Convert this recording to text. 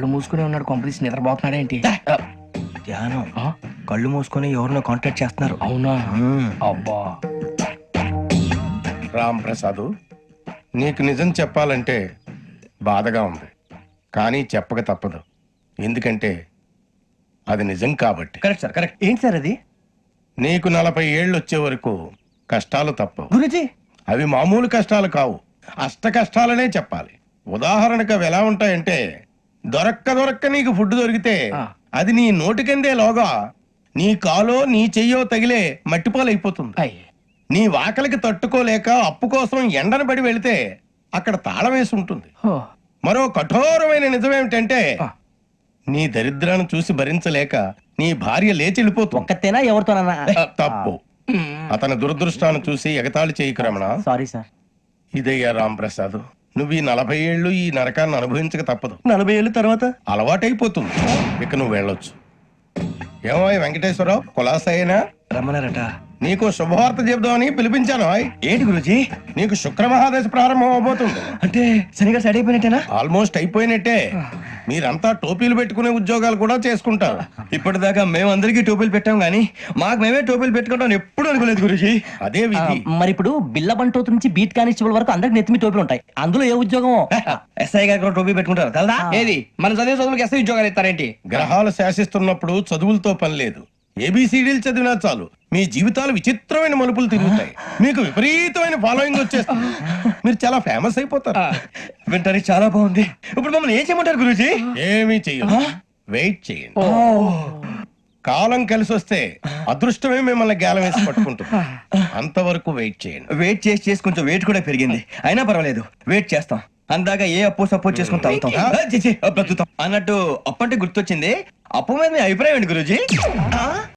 కళ్ళు మూసుకునే ఉన్నాడు, కొంపదీసి నిద్రపోతున్నాడేంటి? ధ్యానం. కళ్ళు మూసుకొని ఎవరినో కాంటాక్ట్ చేస్తున్నారు. అవునా? అబ్బా. రామ్ ప్రసాద్, నీకు నిజం చెప్పాలంటే బాధగా ఉంది, కానీ చెప్పక తప్పదు. ఎందుకంటే అది నిజం కాబట్టి. Correct sir, correct. ఏంటి సార్ అది? నీకు 40 ఏళ్ళు వచ్చే వరకు కష్టాలు తప్పవు. గురుజీ, అవి మామూలు కష్టాలు కావు, అష్ట కష్టాలనే చెప్పాలి. ఉదాహరణకు అవి ఎలా ఉంటాయంటే, దొరక్క నీకు ఫుడ్ దొరికితే అది నీ నోటికందే లోగా నీ కాలో నీ చెయ్యో తగిలే మట్టిపాలైపోతుంది. అయ్యి. నీ వాకలికి తట్టుకోలేక అప్పు కోసం ఎండను పడి వెళితే అక్కడ తాళం వేసి ఉంటుంది. మరో కఠోరమైన నిజమేమిటంటే, నీ దరిద్రాన్ని చూసి భరించలేక నీ భార్య లేచి వెళ్ళిపోతుంది. ఒక్కతేనా ఎవరితోనన్నా? తప్పు. అతని దురదృష్టాన్ని చూసి ఎగతాళి చేయకు రమణ. Sorry sir. ఇదయ్యా రాంప్రసాద్, నువ్వు ఈ 40 ఏళ్ళు ఈ నరకాన్ని అనుభవించక తప్పదు. 40 ఏళ్ళ తర్వాత అలవాటైపోతుంది. ఇక నువ్వు వెళ్ళొచ్చు. ఏమో వెంకటేశ్వరరావు, కులాసైనా రమ్మన్నారట. నీకు శుభవార్త చెబుదామని పిలిపించాను. ఏంటి గురుజీ? నీకు శుక్రమహాదశ ప్రారంభం అవబోతుంది. అంటే శనిగా సెట్ అయిపోయినట్టేనా? ఆల్మోస్ట్ అయిపోయినట్టే. మీరంతా టోపీలు పెట్టుకునే ఉద్యోగాలు కూడా చేసుకుంటారు. ఇప్పటిదాకా మేమందరికీ టోపీలు పెట్టాం గానీ మాకు మేమే టోపీలు పెట్టుకుంటాం ఎప్పుడు అనుకోలేదు గురుజీ. అదే విధి. మరి ఇప్పుడు బిల్ల బంటోతు నుంచి బీట్ కానిస్టేబుల్ వరకు అందరికి నెత్తిమి టోపీలు ఉంటాయి. అందులో ఏ ఉద్యోగం? ఎస్ఐ గారు కూడా టోపీ పెట్టుకుంటారు కదా? ఏది మన చదివే చదువులకు ఎస్ఐ ఉద్యోగాలు ఇస్తారేంటి? గ్రహాలు శాసిస్తున్నప్పుడు చదువులతో పని లేదు. ఏబిసిడీలు చదివినా చాలు మీ జీవితాలు విచిత్రమైన మలుపులు తిరుగుతాయి. మీకు విపరీతమైన ఫాలోయింగ్ వచ్చేస్తుంది. మీరు చాలా ఫేమస్ అయిపోతారు. వింటానికి చాలా బాగుంది. ఇప్పుడు మమ్మల్ని ఏం చేయమంటారు గురూజీ? ఏమీ చెయ్యదు, వెయిట్ చేయండి. కాలం కలిసి వస్తే అదృష్టమే మిమ్మల్ని గేలం వేసి పట్టుకుంటుంది. అంతవరకు వెయిట్ చేయండి. వెయిట్ చేసి కొంచెం వెయిట్ కూడా పెరిగింది. అయినా పర్వాలేదు, వెయిట్ చేస్తాం. అందాక ఏ అప్పు సపోర్ట్ చేసుకుని తాగుతాం. బ్రతుకుతాం అన్నట్టు అప్పు అంటే గుర్తొచ్చింది. అప్పు మీద మీ అభిప్రాయం ఏంటి గురూజీ?